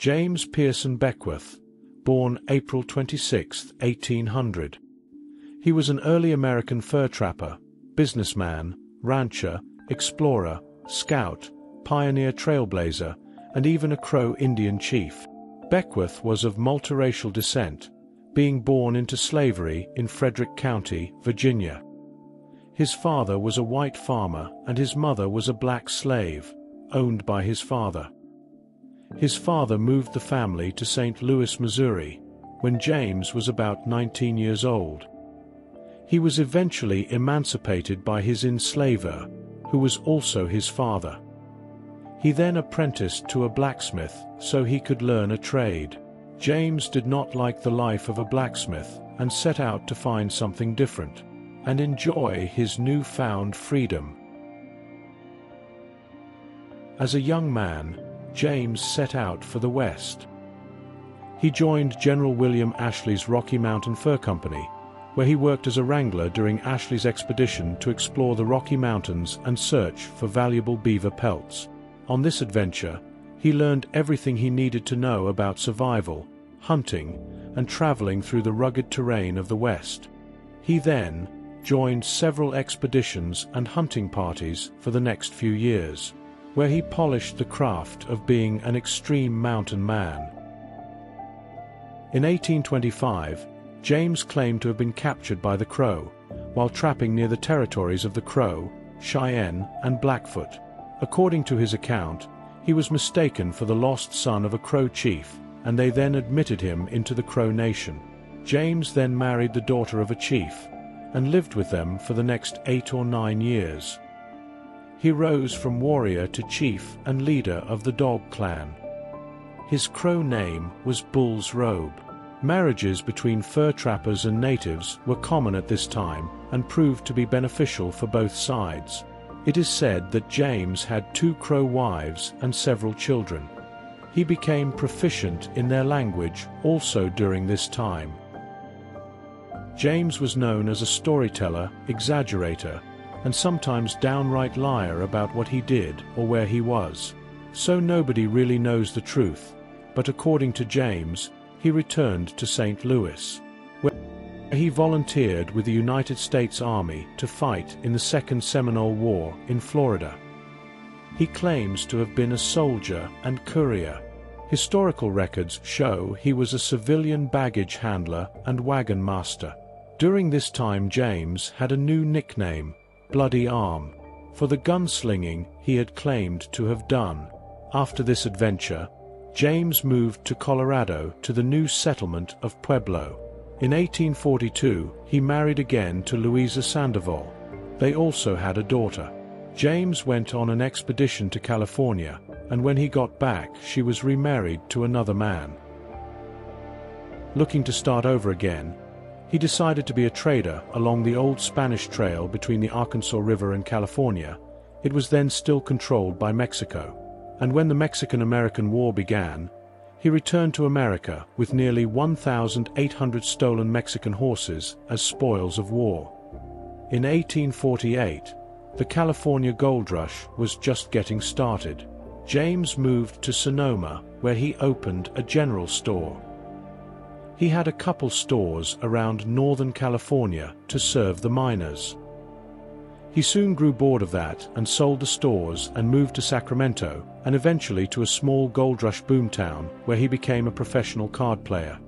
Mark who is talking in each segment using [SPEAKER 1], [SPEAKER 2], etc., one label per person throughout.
[SPEAKER 1] James Pearson Beckwourth, born April 26, 1800. He was an early American fur trapper, businessman, rancher, explorer, scout, pioneer trailblazer, and even a Crow Indian chief. Beckwourth was of multiracial descent, being born into slavery in Frederick County, Virginia. His father was a white farmer and his mother was a black slave, owned by his father. His father moved the family to St. Louis, Missouri, when James was about 19 years old. He was eventually emancipated by his enslaver, who was also his father. He then apprenticed to a blacksmith so he could learn a trade. James did not like the life of a blacksmith and set out to find something different and enjoy his newfound freedom. As a young man, James set out for the West. He joined General William Ashley's Rocky Mountain Fur Company, where he worked as a wrangler during Ashley's expedition to explore the Rocky Mountains and search for valuable beaver pelts. On this adventure, he learned everything he needed to know about survival, hunting, and traveling through the rugged terrain of the West. He then joined several expeditions and hunting parties for the next few years, where he polished the craft of being an extreme mountain man. In 1825, James claimed to have been captured by the Crow, while trapping near the territories of the Crow, Cheyenne, and Blackfoot. According to his account, he was mistaken for the lost son of a Crow chief, and they then admitted him into the Crow Nation. James then married the daughter of a chief, and lived with them for the next 8 or 9 years. He rose from warrior to chief and leader of the Dog Clan. His Crow name was Bull's Robe. Marriages between fur trappers and natives were common at this time and proved to be beneficial for both sides. It is said that James had 2 Crow wives and several children. He became proficient in their language also during this time. James was known as a storyteller, exaggerator, and sometimes downright liar about what he did or where he was. So nobody really knows the truth, but according to James, he returned to St. Louis, where he volunteered with the United States Army to fight in the Second Seminole War in Florida. He claims to have been a soldier and courier. Historical records show he was a civilian baggage handler and wagon master. During this time James had a new nickname, Bloody Arm, for the gunslinging he had claimed to have done. After this adventure, James moved to Colorado to the new settlement of Pueblo. In 1842, he married again to Louisa Sandoval. They also had a daughter. James went on an expedition to California, and when he got back, she was remarried to another man. Looking to start over again, he decided to be a trader along the old Spanish Trail between the Arkansas River and California. It was then still controlled by Mexico. And when the Mexican-American War began, he returned to America with nearly 1,800 stolen Mexican horses as spoils of war. In 1848, the California gold rush was just getting started. James moved to Sonoma, where he opened a general store. He had a couple stores around Northern California to serve the miners. He soon grew bored of that and sold the stores and moved to Sacramento and eventually to a small gold rush boomtown where he became a professional card player.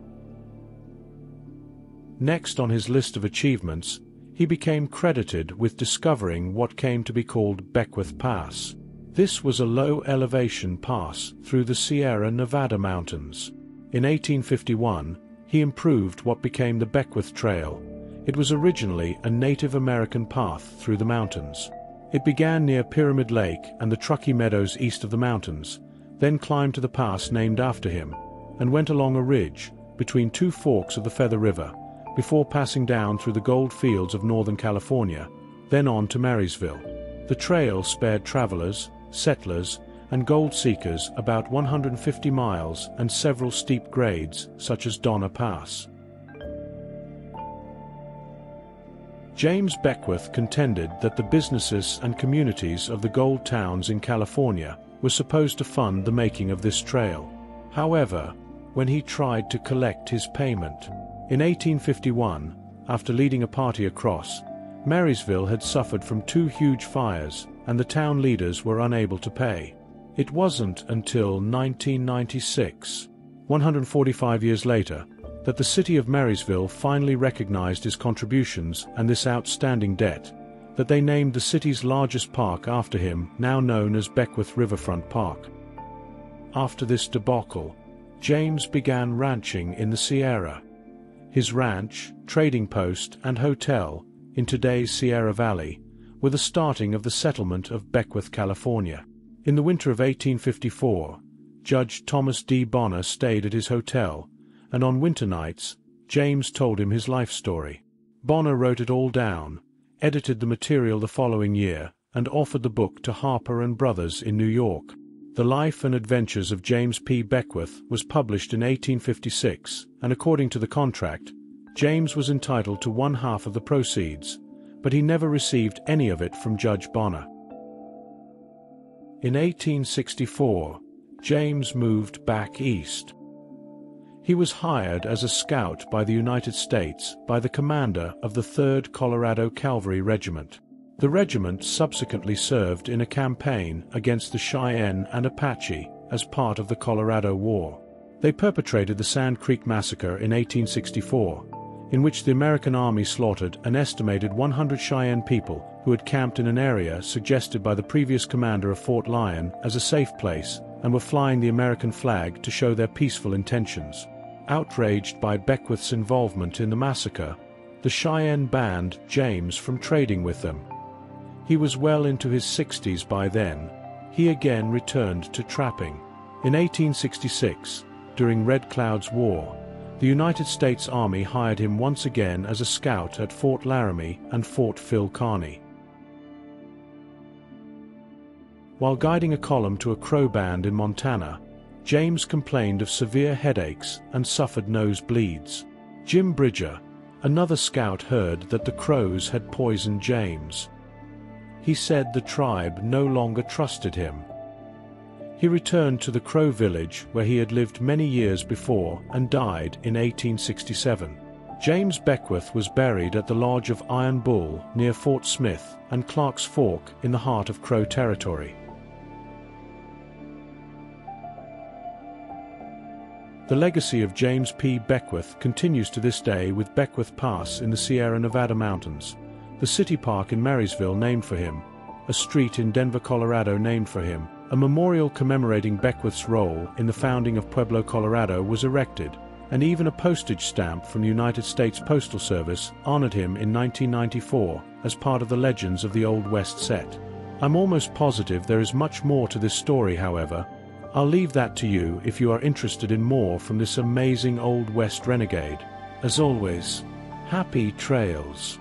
[SPEAKER 1] Next on his list of achievements, he became credited with discovering what came to be called Beckwourth Pass. This was a low-elevation pass through the Sierra Nevada mountains. In 1851, he improved what became the Beckwourth Trail. It was originally a Native American path through the mountains. It began near Pyramid Lake and the Truckee Meadows east of the mountains, then climbed to the pass named after him, and went along a ridge between 2 forks of the Feather River, before passing down through the gold fields of Northern California, then on to Marysville. The trail spared travelers, settlers, and gold seekers about 150 miles and several steep grades, such as Donner Pass. James Beckwourth contended that the businesses and communities of the gold towns in California were supposed to fund the making of this trail. However, when he tried to collect his payment in 1851, after leading a party across, Marysville had suffered from 2 huge fires, and the town leaders were unable to pay. It wasn't until 1996, 145 years later, that the city of Marysville finally recognized his contributions and this outstanding debt, that they named the city's largest park after him, now known as Beckwourth Riverfront Park. After this debacle, James began ranching in the Sierra. His ranch, trading post, and hotel, in today's Sierra Valley, were the starting of the settlement of Beckwourth, California. In the winter of 1854, Judge Thomas D. Bonner stayed at his hotel, and on winter nights, James told him his life story. Bonner wrote it all down, edited the material the following year, and offered the book to Harper & Brothers in New York. The Life and Adventures of James P. Beckwourth was published in 1856, and according to the contract, James was entitled to 1/2 of the proceeds, but he never received any of it from Judge Bonner. In 1864, James moved back east. He was hired as a scout by the United States by the commander of the 3rd Colorado Cavalry Regiment. The regiment subsequently served in a campaign against the Cheyenne and Apache as part of the Colorado War. They perpetrated the Sand Creek Massacre in 1864, in which the American Army slaughtered an estimated 100 Cheyenne people who had camped in an area suggested by the previous commander of Fort Lyon as a safe place and were flying the American flag to show their peaceful intentions. Outraged by Beckwourth's involvement in the massacre, the Cheyenne banned James from trading with them. He was well into his 60s by then. He again returned to trapping. In 1866, during Red Cloud's War, the United States Army hired him once again as a scout at Fort Laramie and Fort Phil Kearny. While guiding a column to a Crow band in Montana, James complained of severe headaches and suffered nosebleeds. Jim Bridger, another scout, heard that the Crows had poisoned James. He said the tribe no longer trusted him. He returned to the Crow village where he had lived many years before and died in 1867. James Beckwourth was buried at the lodge of Iron Bull near Fort Smith and Clark's Fork in the heart of Crow territory. The legacy of James P. Beckwourth continues to this day with Beckwourth Pass in the Sierra Nevada mountains, the city park in Marysville named for him, a street in Denver, Colorado named for him, a memorial commemorating Beckwourth's role in the founding of Pueblo, Colorado was erected, and even a postage stamp from the United States Postal Service honored him in 1994 as part of the Legends of the Old West set. I'm almost positive there is much more to this story, however. I'll leave that to you if you are interested in more from this amazing Old West renegade. As always, happy trails.